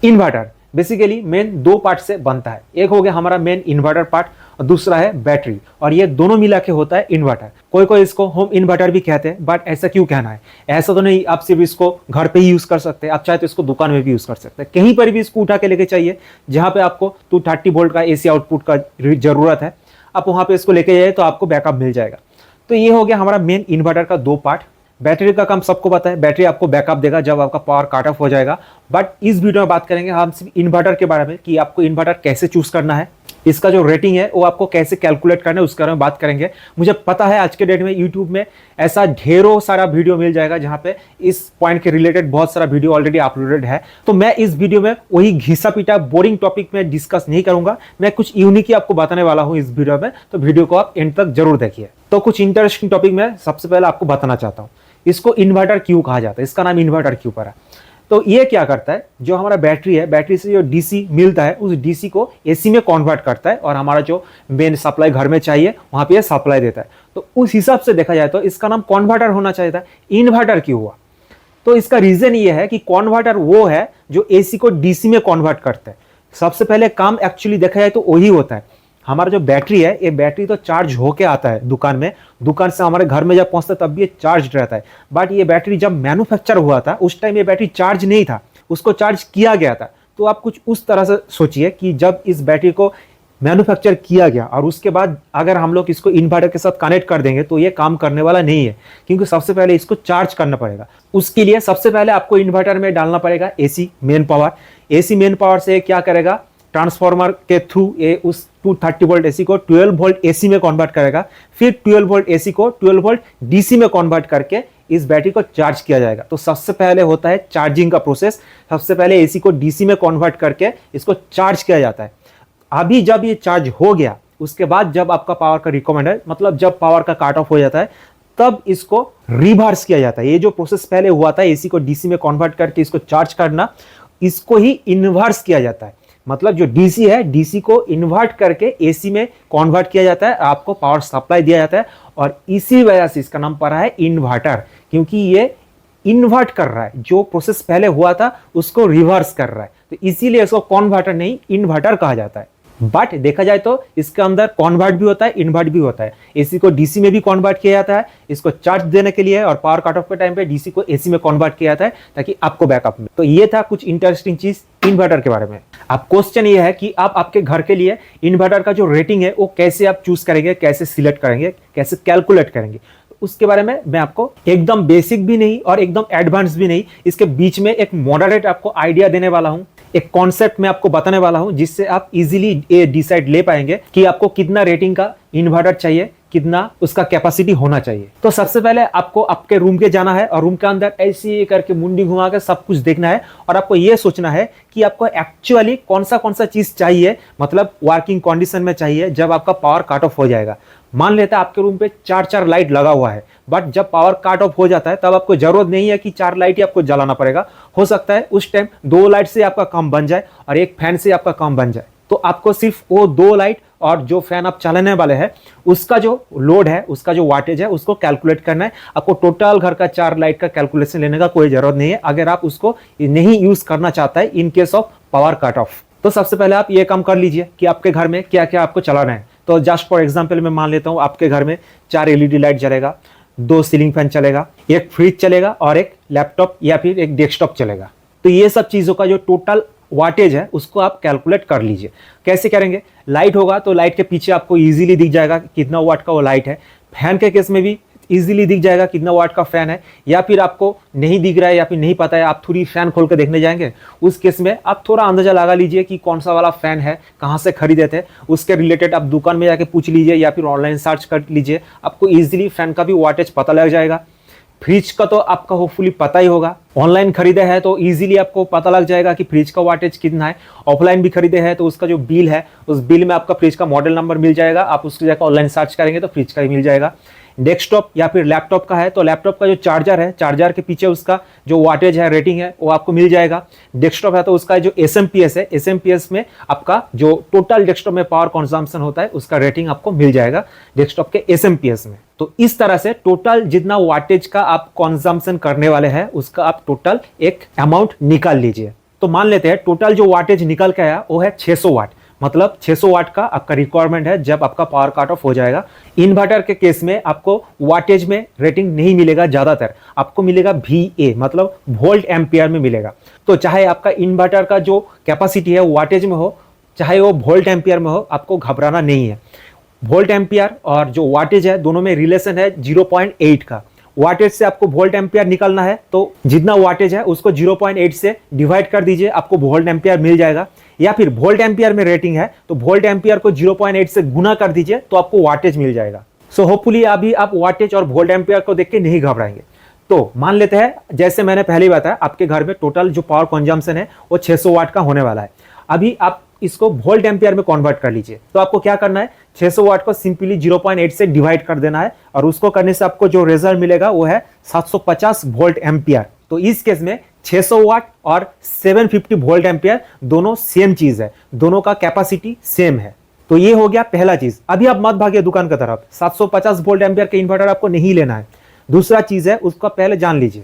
Inverter basically main दो part से बनता है। एक हो गया हमारा मेन इन्वर्टर पार्ट और दूसरा है बैटरी, और ये दोनों मिला के होता है इन्वर्टर। कोई कोई इसको होम इन्वर्टर भी कहते हैं, बट ऐसा क्यों कहना है? ऐसा तो नहीं, आप सिर्फ इसको घर पे ही यूज कर सकते हैं, आप चाहे तो इसको दुकान में भी यूज कर सकते हैं, कहीं पर भी इसको उठा के लेके चाहिए जहां पे आपको 230 वोल्ट का एसी आउटपुट का जरूरत है, आप वहां पे इसको लेके जाइए तो आपको बैकअप मिल जाएगा। तो ये हो गया हमारा मेन इन्वर्टर का दो पार्ट। बैटरी का काम सबको पता है, बैटरी आपको बैकअप देगा जब आपका पावर कट ऑफ हो जाएगा। बट इस वीडियो में बात करेंगे हम सिर्फ इन्वर्टर के बारे में, कि आपको इन्वर्टर कैसे चूज करना है, इसका जो रेटिंग है वो आपको कैसे कैलकुलेट करना है, उसके बारे में बात करेंगे। मुझे पता है आज के डेट में यूट्यूब में ऐसा ढेरों सारा वीडियो मिल जाएगा जहां पे इस पॉइंट के रिलेटेड बहुत सारा वीडियो ऑलरेडी अपलोडेड है। तो मैं इस वीडियो में वही घिसा पीटा बोरिंग टॉपिक में डिस्कस नहीं करूंगा, मैं कुछ यूनिक ही आपको बताने वाला हूं इस वीडियो में, तो वीडियो को आप एंड तक जरूर देखिए। तो कुछ इंटरेस्टिंग टॉपिक में सबसे पहले आपको बताना चाहता हूं, इसको इन्वर्टर क्यों कहा जाता है, इसका नाम इन्वर्टर क्यों पड़ा। तो ये क्या करता है, जो हमारा बैटरी है, बैटरी से जो डीसी मिलता है उस डीसी को एसी में कन्वर्ट करता है, और हमारा जो मेन सप्लाई घर में चाहिए वहां पे सप्लाई देता है। तो उस हिसाब से देखा जाए तो इसका नाम कन्वर्टर होना चाहिए था। इन्वर्टर क्यों हुआ? तो इसका रीजन ये है कि कन्वर्टर वो है जो एसी को डीसी में कन्वर्ट करता है। सबसे पहले काम एक्चुअली देखा जाए तो वही होता है। हमारा जो बैटरी है, ये बैटरी तो चार्ज होके आता है दुकान में, दुकान से हमारे घर में जब पहुंचता है तब भी ये चार्ज रहता है। बट ये बैटरी जब मैन्युफैक्चर हुआ था उस टाइम ये बैटरी चार्ज नहीं था, उसको चार्ज किया गया था। तो आप कुछ उस तरह से सोचिए कि जब इस बैटरी को मैन्युफैक्चर किया गया और उसके बाद अगर हम लोग इसको इन्वर्टर के साथ कनेक्ट कर देंगे तो ये काम करने वाला नहीं है, क्योंकि सबसे पहले इसको चार्ज करना पड़ेगा। उसके लिए सबसे पहले आपको इन्वर्टर में डालना पड़ेगा AC main power. AC main power से क्या करेगा, ट्रांसफार्मर के थ्रू ये उस 230 वोल्ट एसी को 12 वोल्ट एसी में कन्वर्ट करेगा, फिर 12 वोल्ट एसी को 12 वोल्ट डीसी में कन्वर्ट करके इस बैटरी को चार्ज किया जाएगा। तो सबसे पहले होता है चार्जिंग का प्रोसेस। सबसे पहले एसी को डीसी में कन्वर्ट करके इसको चार्ज किया जाता है। अभी जब ये चार्ज हो गया, उसके बाद जब आपका पावर का रिकमेंड है, मतलब जब पावर का कट ऑफ हो जाता है, तब इसको रिवर्स किया जाता है। ये जो प्रोसेस पहले हुआ था एसी को डीसी में कन्वर्ट करके इसको चार्ज करना, इसको ही इन्वर्स किया जाता है। मतलब जो डीसी है, डीसी को इन्वर्ट करके एसी में कन्वर्ट किया जाता है, आपको पावर सप्लाई दिया जाता है, और इसी वजह से इसका नाम पड़ा है इन्वर्टर, क्योंकि ये इन्वर्ट कर रहा है, जो प्रोसेस पहले हुआ था उसको रिवर्स कर रहा है। तो इसीलिए इसको कन्वर्टर नहीं इन्वर्टर कहा जाता है। बट देखा जाए तो इसके अंदर कन्वर्ट भी होता है, इन्वर्ट भी होता है। एसी को डीसी में भी कन्वर्ट किया जाता है इसको चार्ज देने के लिए, और पावर कट ऑफ के टाइम पे डीसी को एसी में कन्वर्ट किया जाता है ताकि आपको बैकअप मिले। तो ये था कुछ इंटरेस्टिंग चीज इन्वर्टर के बारे में। अब क्वेश्चन ये है कि आप आपके घर के लिए इन्वर्टर का जो रेटिंग है वो कैसे आप चूज करेंगे, कैसे सिलेक्ट करेंगे, कैसे कैलकुलेट करेंगे। उसके बारे में मैं आपको एकदम बेसिक भी नहीं और एकदम एडवांस भी नहीं, इसके बीच में एक मॉडरेट आपको आइडिया देने वाला हूं, एक कॉन्सेप्ट मैं आपको बताने वाला हूं, जिससे आप इजीली ये डिसाइड ले पाएंगे कि आपको कितना रेटिंग का इन्वर्टर चाहिए, कितना उसका कैपेसिटी होना चाहिए। तो सबसे पहले आपको आपके रूम के जाना है और रूम के अंदर ऐसे करके मुंडी घुमा के सब कुछ देखना है, और आपको यह सोचना है कि आपको एक्चुअली कौन सा चीज चाहिए, मतलब वर्किंग कंडीशन में चाहिए जब आपका पावर कट ऑफ हो जाएगा। मान लेते हैं आपके रूम पे 4 लाइट लगा हुआ है, बट जब पावर कट ऑफ हो जाता है तब आपको जरूरत नहीं है कि 4 लाइट ही आपको जलाना पड़ेगा। हो सकता है उस टाइम 2 लाइट से आपका काम बन जाए और एक फैन से आपका काम बन जाए। तो आपको सिर्फ वो 2 लाइट और जो फैन आप चलाने वाले हैं उसका जो लोड है, उसका जो वाटेज है, उसको कैलकुलेट करना है। आपको टोटल घर का 4 लाइट का कैलकुलेशन लेने का कोई जरूरत नहीं है, अगर आप उसको नहीं यूज करना चाहता है in case of power cut off. तो सबसे पहले आप ये काम कर लीजिए कि आपके घर में क्या क्या आपको चलाना है। तो जस्ट फॉर एग्जांपल मैं मान लेता हूं आपके घर में 4 एलईडी लाइट जलेगा, 2 सीलिंग फैन चलेगा, एक फ्रिज चलेगा और एक लैपटॉप या फिर एक डेस्कटॉप चलेगा। तो ये सब चीजों का जो टोटल वाटेज है उसको आप कैलकुलेट कर लीजिए। कैसे करेंगे? लाइट होगा तो लाइट के पीछे आपको इजीली दिख जाएगा कितना वाट का वो लाइट है। फैन के केस में भी इजीली दिख जाएगा कितना वाट का फैन है, या फिर आपको नहीं दिख रहा है या फिर नहीं पता है, आप थोड़ी फैन खोल के देखने जाएंगे, उस केस में आप थोड़ा अंदाजा लगा लीजिए कि कौन सा वाला फैन है, कहाँ से खरीदे थे, उसके रिलेटेड आप दुकान में जाके पूछ लीजिए या फिर ऑनलाइन सर्च कर लीजिए, आपको इजीली फैन का भी वाटेज पता लग जाएगा। फ्रिज का तो आपका होपफुली पता ही होगा, ऑनलाइन खरीदे हैं तो इजीली आपको पता लग जाएगा कि फ्रिज का वाटेज कितना है। ऑफलाइन भी खरीदे हैं तो उसका जो बिल है उस बिल में आपका फ्रिज का मॉडल नंबर मिल जाएगा, आप उसको जाकर ऑनलाइन सर्च करेंगे तो फ्रिज का ही मिल जाएगा। डेस्कटॉप या फिर लैपटॉप का है तो लैपटॉप का जो चार्जर है, चार्जर के पीछे उसका जो वाटेज है, रेटिंग है, वो आपको मिल जाएगा। डेस्कटॉप है तो उसका जो एसएमपीएस है, एसएमपीएस में आपका जो टोटल डेस्कटॉप में पावर कंजम्पशन होता है उसका रेटिंग आपको मिल जाएगा डेस्कटॉप के एसएमपीएस में। तो इस तरह से टोटल जितना वाटेज का आप कंजम्पशन करने वाले हैं उसका आप टोटल एक अमाउंट निकाल लीजिए। तो मान लेते हैं टोटल जो वाटेज निकल के आया वो है 600 वाट, मतलब 600 वाट का आपका रिक्वायरमेंट है जब आपका पावर कट ऑफ हो जाएगा। इन्वर्टर के केस में आपको वाटेज में रेटिंग नहीं मिलेगा, ज्यादातर आपको मिलेगा VA मतलब वोल्ट एम्पियर में मिलेगा। तो चाहे आपका इन्वर्टर का जो कैपेसिटी है वाटेज में हो, चाहे वो वोल्ट एम्पियर में हो, आपको घबराना नहीं है। वोल्ट एम्पियर और जो वाटेज है दोनों में रिलेशन है 0.8 का। वाटेज से आपको वोल्ट एम्पियर निकालना है तो जितना वाटेज है उसको 0.8 से डिवाइड कर दीजिए, आपको वोल्ट एम्पियर मिल जाएगा। या फिर वोल्ट एम्पियर में रेटिंग है तो वोल्ट एम्पियर को 0.8 से गुना कर दीजिए तो आपको वाटेज मिल जाएगा। सो होपफुली अभी आप वाटेज और वोल्ट एम्पियर को देख के नहीं घबराएंगे। तो मान लेते हैं जैसे मैंने पहले ही बताया आपके घर में टोटल जो पावर कंजम्पशन है वो 600 वाट का होने वाला है। अभी आप इसको वोल्ट एम्पियर में कन्वर्ट कर लीजिए। तो आपको क्या करना है, 600 वाट को सिंपली 0.8 से डिवाइड कर देना है और उसको करने से आपको जो रिजल्ट मिलेगा वो है 750 वोल्ट एम्पियर। तो इस केस में 600 वाट और 750 वोल्ट एम्पियर दोनों सेम चीज है, दोनों का कैपेसिटी सेम है। तो ये हो गया पहला चीज। अभी आप मत भागिए दुकान की तरफ, 750 वोल्ट एम्पियर के इन्वर्टर आपको नहीं लेना है। दूसरा चीज है उसका पहले जान लीजिए।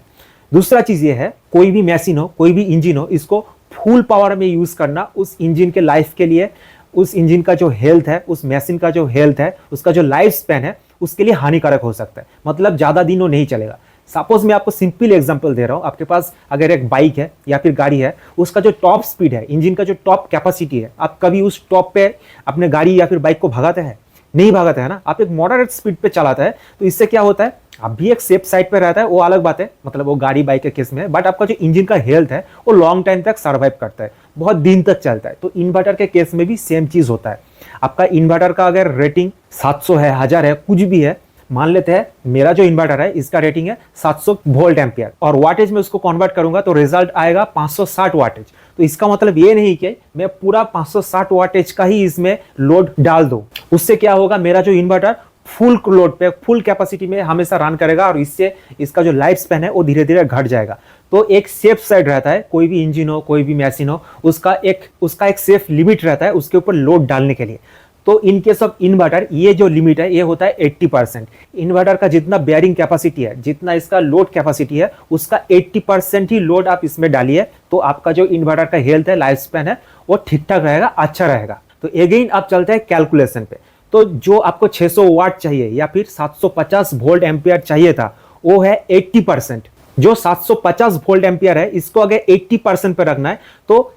दूसरा चीज ये है कोई भी मशीन हो, कोई भी इंजन हो, इसको फुल पावर में यूज करना उस इंजन के लाइफ के लिए, उस इंजन का जो हेल्थ है, उस मशीन का जो हेल्थ है, उसका जो लाइफ स्पैन है उसके लिए हानिकारक हो सकता है, मतलब ज्यादा दिन वो नहीं चलेगा। सपोज मैं आपको सिंपल एग्जांपल दे रहा हूं, आपके पास अगर एक बाइक है या फिर गाड़ी है, उसका जो टॉप स्पीड है, इंजन का जो टॉप कैपेसिटी है, आप कभी उस टॉप पे अपने गाड़ी या फिर बाइक को भगाते हैं? नहीं भगाते है ना, आप एक मॉडरेट स्पीड पे चलाता है। तो इससे क्या होता है, आप भी एक सेफ साइड पे रहता है, वो अलग बात है, मतलब वो गाड़ी बाइक के केस में, बट आपका जो इंजन का हेल्थ है वो लॉन्ग टाइम तक सर्वाइव करता है, बहुत दिन तक चलता है। तो इन्वर्टर के केस में भी सेम चीज होता है। आपका इन्वर्टर का अगर रेटिंग 700 है, 1000 है, कुछ भी है, मान लेते हैं मेरा जो इन्वर्टर है इसका रेटिंग है 700 वोल्ट एम्पियर और वाटेज में उसको कन्वर्ट करूंगा तो रिजल्ट आएगा 560 वाटेज। तो इसका मतलब ये नहीं कि मैं पूरा 560 वाटेज का ही इसमें लोड डाल दूं। उससे क्या होगा, मेरा जो इन्वर्टर फुल लोड पे, फुल कैपेसिटी में हमेशा रन करेगा और इससे इसका जो लाइफ स्पैन है वो धीरे धीरे घट जाएगा। तो एक सेफ साइड रहता है, कोई भी इंजन हो, कोई भी मशीन हो, उसका एक सेफ लिमिट रहता है उसके ऊपर लोड डालने के लिए। तो इन केस ऑफ इन्वर्टर ये जो लिमिट है ये होता है 80%। इन्वर्टर का जितना बेयरिंग कैपेसिटी है, जितना इसका लोड कैपेसिटी है, उसका 80% ही लोड आप इसमें डालिए तो आपका जो इन्वर्टर का हेल्थ है, लाइफ स्पैन है, वो ठीक ठाक रहेगा, अच्छा रहेगा। तो अगेन आप चलते हैं कैलकुलेशन पे। तो जो आपको 600 वाट चाहिए या फिर 750 वोल्ट एम्पियर चाहिए था वो है 80%। जो 750 वोल्ट एम्पियर है इसको अगर 80% पे रखना है तो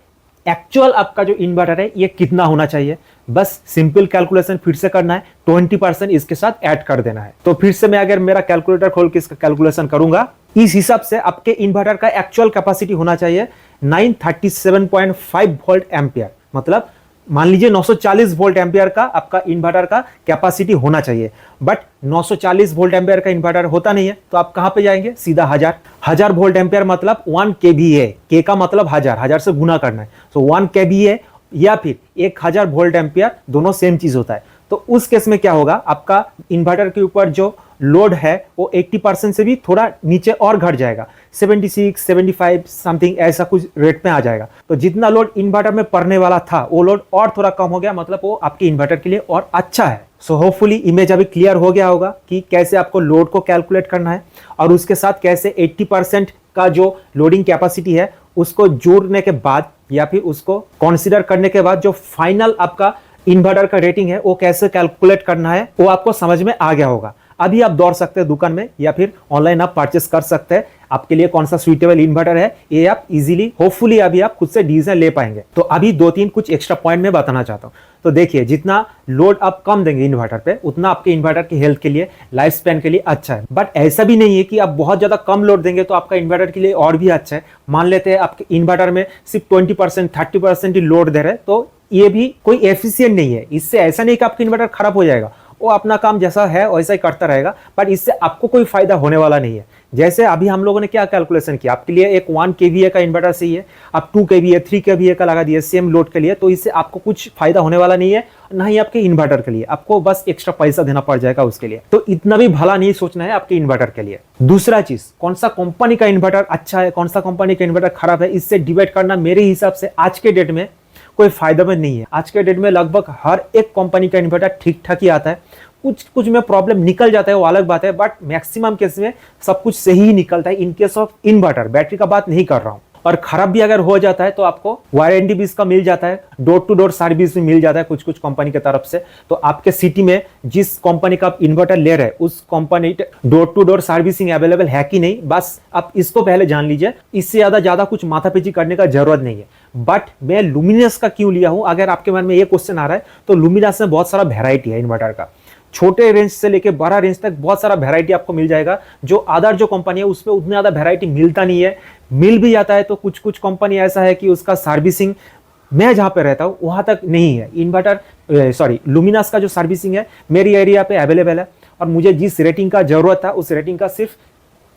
एक्चुअल आपका जो इन्वर्टर है ये कितना होना चाहिए, बस सिंपल कैलकुलेशन फिर से करना है, 20% इसके साथ ऐड कर देना है। तो फिर से मैं अगर मेरा कैलकुलेटर खोल के इसका कैलकुलेशन करूंगा, इस हिसाब से आपके इन्वर्टर का एक्चुअल कैपेसिटी होना चाहिए 937.5 वोल्ट एम्पियर, मतलब मान लीजिए 940 वोल्ट एम्पियर का आपका इन्वर्टर का कैपेसिटी होना चाहिए। बट 940 वोल्ट एम्पियर का इन्वर्टर होता नहीं है तो आप कहां पे जाएंगे, सीधा 1000 वोल्ट एम्पियर मतलब 1 kVA, के का मतलब 1000 से गुना करना है। सो 1 kVA या फिर 1000 वोल्ट एम्पियर दोनों सेम चीज होता है। तो उस केस में क्या होगा, आपका इन्वर्टर के ऊपर जो लोड है वो 80% से भी थोड़ा नीचे और घट जाएगा, 76, 75 समथिंग ऐसा कुछ रेट में आ जाएगा। तो जितना लोड इन्वर्टर में पड़ने वाला था वो लोड और थोड़ा कम हो गया, मतलब वो आपके इन्वर्टर के लिए और अच्छा है। सो होपफुली इमेज अभी क्लियर हो गया होगा कि कैसे आपको लोड को कैलकुलेट करना है और उसके साथ कैसे 80% का जो लोडिंग कैपेसिटी है उसको जोड़ने के बाद या फिर उसको कंसीडर करने के बाद जो फाइनल आपका इन्वर्टर का रेटिंग है वो कैसे कैलकुलेट करना है वो आपको समझ में आ गया होगा। अभी आप दौड़ सकते हैं दुकान में या फिर ऑनलाइन आप परचेस कर सकते हैं, आपके लिए कौन सा सुइटेबल इन्वर्टर है ये आप इजीली होपफुली अभी आप खुद से डिसीजन ले पाएंगे। तो अभी 2-3 कुछ एक्स्ट्रा पॉइंट में बताना चाहता हूं। तो देखिए, जितना लोड आप कम देंगे इन्वर्टर पे उतना आपके इन्वर्टर की हेल्थ के लिए, लाइफ स्पैन के लिए अच्छा है। बट ऐसा भी नहीं है कि आप बहुत ज्यादा कम लोड देंगे तो आपका इन्वर्टर के लिए और भी अच्छा है। मान लेते हैं आपके इन्वर्टर में सिर्फ 20%, 30% ही लोड दे रहे हैं तो ये भी कोई एफिशिएंट नहीं है। इससे ऐसा नहीं कि आपका इन्वर्टर खराब हो जाएगा, वो अपना काम जैसा है वैसा ही करता रहेगा, बट इससे आपको कोई फायदा होने वाला नहीं है। जैसे अभी हम लोगों ने क्या कैलकुलेशन किया, आपके लिए एक 1 kVA का इन्वर्टर सही है, आप 2 kVA 3 kVA का लगा दिए सेम लोड के लिए, तो इससे आपको कुछ फायदा होने वाला नहीं है, ना ही आपके इन्वर्टर के लिए। आपको बस एक्स्ट्रा पैसा देना पड़ जाएगा उसके लिए। तो इतना भी भला नहीं सोचना है आपके इन्वर्टर के लिए। दूसरा चीज, कौन सा कंपनी का इन्वर्टर अच्छा है, कौन सा कंपनी का इन्वर्टर खराब है, इससे डिबेट करना मेरे हिसाब से आज के डेट में कोई फायदा में नहीं है। आज के डेट में लगभग हर एक कंपनी का इन्वर्टर ठीक ठाक ही आता है, कुछ में प्रॉब्लम निकल जाता है वो अलग बात है, बट मैक्सिमम केस में सब कुछ सही ही निकलता है। In case of inverter, battery का बात नहीं कर रहा हूं। और खराब भी अगर हो जाता है तो आपको वारंटी भी इसका मिल जाता है, डोर टू डोर सर्विस भी मिल जाता है कुछ कुछ कंपनी की तरफ से। तो आपके सिटी में जिस कंपनी का आप इन्वर्टर ले रहे हैं उस company door to door servicing available है कि नहीं, बस आप इसको पहले जान लीजिए। इससे ज्यादा कुछ माथापच्ची करने का जरूरत नहीं है। बट मैं लुमिनस का क्यों लिया हूं, अगर आपके मन में ये क्वेश्चन आ रहा है, तो लुमिनस में बहुत सारा वेराइटी है इन्वर्टर का। छोटे रेंज से लेके बड़ा रेंज तक बहुत सारा वेराइटी आपको मिल जाएगा। जो अदर जो कंपनी है उसमें उतनी ज्यादा वेराइटी मिलता नहीं है, मिल भी जाता है तो कुछ कुछ कंपनी ऐसा है कि उसका सर्विसिंग मैं जहां पे रहता हूं वहां तक नहीं है। लुमिनस का जो सर्विसिंग है मेरी एरिया पे अवेलेबल है, और मुझे जिस रेटिंग का जरूरत था उस रेटिंग का सिर्फ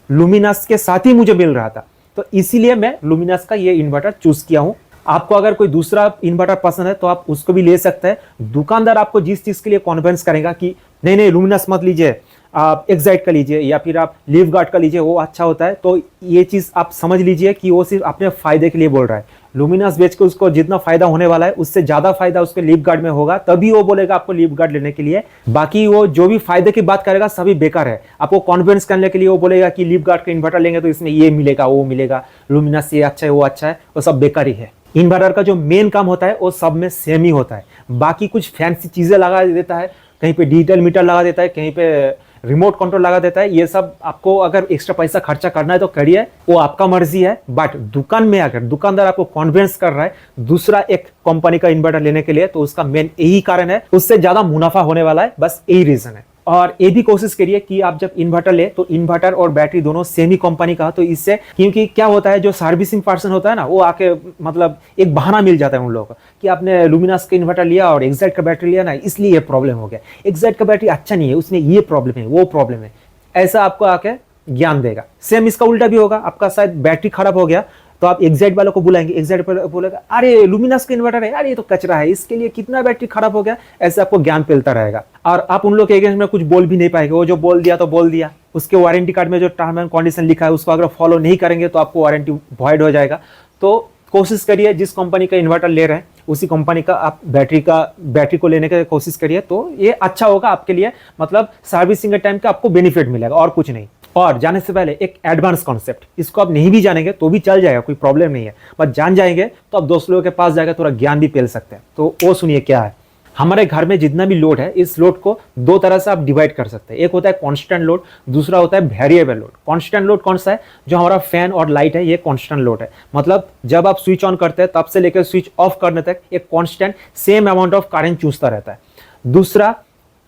लुमिनस के साथ ही मुझे मिल रहा था। तो इसीलिए मैं लुमिनस का ये इन्वर्टर चूज किया हूं। आपको अगर कोई दूसरा इन्वर्टर पसंद है तो आप उसको भी ले सकते हैं। दुकानदार आपको जिस चीज के लिए कॉन्विंस करेगा कि नहीं नहीं लुमिनस मत लीजिए, आप एक्साइट का लीजिए या फिर आप लीफ गार्ड का लीजिए, वो अच्छा होता है, तो ये चीज आप समझ लीजिए कि वो सिर्फ अपने फायदे के लिए बोल रहा है। लुमिनस बेच के उसको जितना फायदा होने वाला है उससे ज्यादा फायदा उसके लीफ गार्ड में होगा, तभी वो बोलेगा आपको लीफ गार्ड लेने के लिए। बाकी वो जो भी फायदे की बात करेगा सभी बेकार है। आपको कॉन्विंस करने के लिए वो बोलेगा कि लीफ गार्ड का इन्वर्टर लेंगे तो इसमें ये मिलेगा वो मिलेगा, लुमिनस ये अच्छा है वो अच्छा है, वो सब बेकार ही है। इन्वर्टर का जो मेन काम होता है वो सब में सेम ही होता है। बाकी कुछ फैंसी चीजें लगा देता है, कहीं पे डिजिटल मीटर लगा देता है, कहीं पे रिमोट कंट्रोल लगा देता है। ये सब आपको अगर एक्स्ट्रा पैसा खर्चा करना है तो करिए, वो आपका मर्जी है। बट दुकान में अगर दुकानदार आपको कॉन्विंस कर रहा है दूसरा एक कंपनी का इन्वर्टर लेने के लिए, तो उसका मेन यही कारण है, उससे ज्यादा मुनाफा होने वाला है, बस यही रीजन है। और ये भी कोशिश करिए कि आप जब इन्वर्टर ले तो इन्वर्टर और बैटरी दोनों सेम ही कंपनी का, तो इससे क्योंकि क्या होता है जो सर्विसिंग पर्सन होता है ना, वो आके मतलब एक बहाना मिल जाता है उन लोगों को कि आपने लुमिनस का इन्वर्टर लिया और एक्साइट का बैटरी लिया ना, इसलिए ये प्रॉब्लम हो गया, एक्साइट का बैटरी अच्छा नहीं है, उसमें ये प्रॉब्लम है वो प्रॉब्लम है, ऐसा आपको आके ज्ञान देगा। सेम इसका उल्टा भी होगा, आपका शायद बैटरी खराब हो गया तो आप एक्साइट वालों को बुलाएंगे, एक्साइट बोलेगा अरे लुमिनस का इन्वर्टर है यार, ये तो कचरा है, इसके लिए कितना बैटरी खराब हो गया, ऐसे आपको ज्ञान मिलता रहेगा। और आप उन लोग के अगेंस्ट में कुछ बोल भी नहीं पाएंगे, वो जो बोल दिया तो बोल दिया। उसके वारंटी कार्ड में जो टर्म एंड कंडीशन लिखा है उसको अगर फॉलो नहीं करेंगे तो आपको वारंटी वॉइड हो जाएगा। तो कोशिश करिए जिस कंपनी का इन्वर्टर ले रहे हैं उसी कंपनी का आप बैटरी को लेने की कोशिश करिए, तो ये अच्छा होगा आपके लिए, मतलब सर्विसिंग के टाइम का आपको बेनिफिट मिलेगा और कुछ नहीं। और जाने से पहले एक एडवांस कॉन्सेप्ट, इसको आप नहीं भी जानेंगे तो भी चल जाएगा, कोई प्रॉब्लम नहीं है, बस जान जाएंगे तो आप दोस्त लोगों के पास जाकर थोड़ा ज्ञान भी पेल सकते हैं। तो वो सुनिए क्या है। हमारे घर में जितना भी लोड है इस लोड को दो तरह से आप डिवाइड कर सकते हैं। एक होता है कांस्टेंट लोड, दूसरा होता है वेरिएबल लोड। कांस्टेंट लोड कौन सा है, जो हमारा फैन और लाइट है, ये कांस्टेंट लोड है। मतलब जब आप स्विच ऑन करते हैं तब से लेकर स्विच ऑफ करने तक एक constant same amount of current चूसता रहता है। दूसरा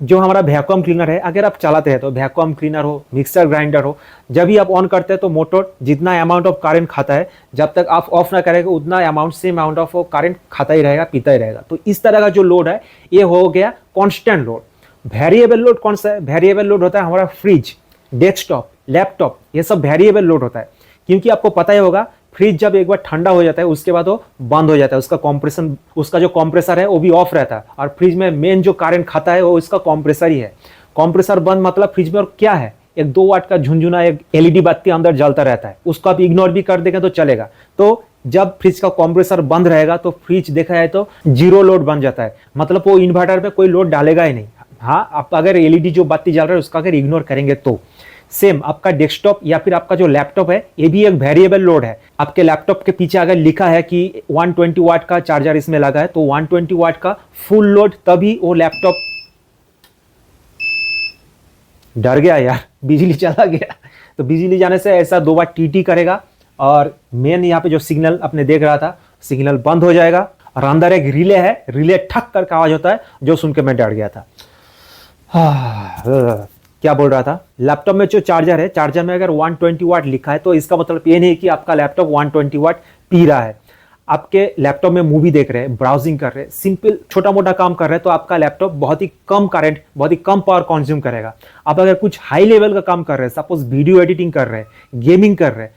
जो हमारा वैक्यूम क्लीनर है, अगर आप चलाते हैं तो वैक्यूम क्लीनर हो, मिक्सर ग्राइंडर हो, जब भी आप ऑन करते हैं तो मोटर जितना अमाउंट ऑफ करंट खाता है जब तक आप ऑफ ना करेंगे उतना amount same amount of current खाता ही रहेगा, पीता ही रहेगा। तो इस तरह का जो लोड है ये हो गया कांस्टेंट लोड। वेरिएबल लोड कौन सा है, वेरिएबल लोड होता है हमारा फ्रिज, डेस्कटॉप, लैपटॉप, ये सब वेरिएबल लोड होता है। क्योंकि आपको पता ही होगा फ्रिज जब एक बार ठंडा हो जाता है उसके बाद वो बंद हो जाता है, उसका जो कंप्रेसर है वो भी ऑफ रहता है, और फ्रिज में मेन जो करंट खाता है वो इसका कंप्रेसर ही है। कंप्रेसर बंद मतलब फ्रिज में और क्या है, एक 2 वाट का झुनझुना एक एलईडी बत्ती अंदर जलता रहता है, उसको आप इग्नोर भी कर देंगे तो चलेगा। तो जब फ्रिज का कंप्रेसर बंद रहेगा तो फ्रिज देखा है तो जीरो लोड बन जाता है, मतलब वो इन्वर्टर में कोई लोड डालेगा ही नहीं। हाँ, आप अगर एलईडी जो बत्ती जल रहा है उसका अगर इग्नोर करेंगे तो। सेम आपका डेस्कटॉप या फिर आपका जो लैपटॉप है ये भी एक वेरिएबल लोड है। आपके लैपटॉप के पीछे अगर लिखा है कि 120 वाट का चार्जर इसमें लगा है तो 120 वाट का फुल लोड, तभी वो लैपटॉप, डर गया यार, बिजली चला गया। तो बिजली जाने से ऐसा 2 बार टीटी करेगा और मेन यहाँ पे जो सिग्नल आपने देख रहा था सिग्नल बंद हो जाएगा, और अंदर एक रिले है, रिले ठक करके आवाज होता है जो सुन के मैं डर गया था। क्या बोल रहा था, लैपटॉप में जो चार्जर है, चार्जर में अगर 120 वाट लिखा है तो इसका मतलब ये नहीं कि आपका लैपटॉप 120 वाट पी रहा है। आपके लैपटॉप में मूवी देख रहे हैं, ब्राउजिंग कर रहे हैं, सिंपल छोटा मोटा काम कर रहे हैं तो आपका लैपटॉप बहुत ही कम करंट, बहुत ही कम पावर कंज्यूम करेगा। आप अगर कुछ हाई लेवल का काम कर रहे हैं, सपोज वीडियो एडिटिंग कर रहे हैं, गेमिंग कर रहे हैं,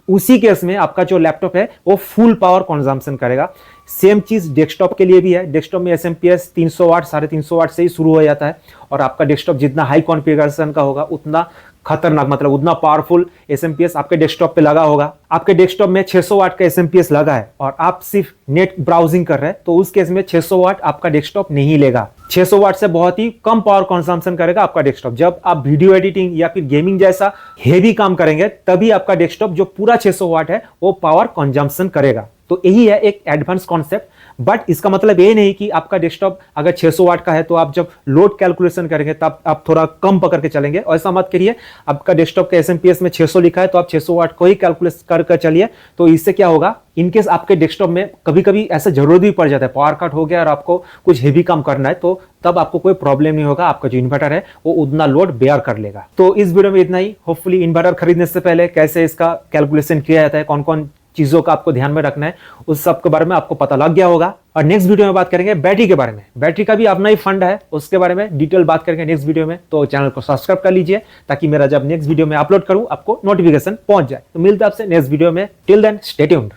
उसी केस में आपका जो लैपटॉप है वो फुल पावर कंजम्पशन करेगा। सेम चीज डेस्कटॉप के लिए भी है। डेस्कटॉप में एसएमपीएस 300 वाट 350 वाट से ही शुरू हो जाता है, और आपका डेस्कटॉप जितना हाई कॉन्फ़िगरेशन का होगा उतना खतरनाक, मतलब उतना पावरफुल एसएमपीएस आपके डेस्कटॉप पे लगा होगा। आपके डेस्कटॉप में 600 वाट का एसएमपीएस लगा है और आप सिर्फ नेट ब्राउजिंग कर रहे हैं, तो उस केस में 600 वाट आपका डेस्कटॉप नहीं लेगा। 600 वाट से बहुत ही कम पावर कंजम्पशन करेगा आपका डेस्कटॉप। जब आप वीडियो एडिटिंग या फिर गेमिंग जैसा हेवी काम करेंगे तभी आपका डेस्कटॉप जो पूरा 600 वाट है वो पावर कंजम्पशन करेगा। तो यही है एक एडवांस कॉन्सेप्ट। बट इसका मतलब ये नहीं कि आपका डेस्कटॉप अगर 600 वाट का है तो आप जब लोड कैलकुलेशन करेंगे तब आप थोड़ा कम पकड़ के चलेंगे, ऐसा मत करिए। आपका डेस्कटॉप के एसएमपीएस में 600 लिखा है तो आप 600 वाट को ही कैलकुलेट कर चलिए। तो इससे क्या होगा, इनकेस आपके डेस्कटॉप में कभी कभी ऐसा जरूरत भी पड़ जाता है, पावर कट हो गया और आपको कुछ हेवी काम करना है, तो तब आपको कोई प्रॉब्लम नहीं होगा, आपका जो इन्वर्टर है वो उतना लोड बेयर कर लेगा। तो इस वीडियो में इतना ही। होपफुली इन्वर्टर खरीदने से पहले कैसे इसका कैलकुलेशन किया जाता है, कौन कौन चीजों का आपको ध्यान में रखना है, उस सब के बारे में आपको पता लग गया होगा। और नेक्स्ट वीडियो में बात करेंगे बैटरी के बारे में। बैटरी का भी अपना ही फंड है, उसके बारे में डिटेल बात करेंगे नेक्स्ट वीडियो में। तो चैनल को सब्सक्राइब कर लीजिए ताकि मेरा जब नेक्स्ट वीडियो में अपलोड करूं आपको नोटिफिकेशन पहुंच जाए। तो मिलते हैं आपसे नेक्स्ट वीडियो में। Till then stay tuned.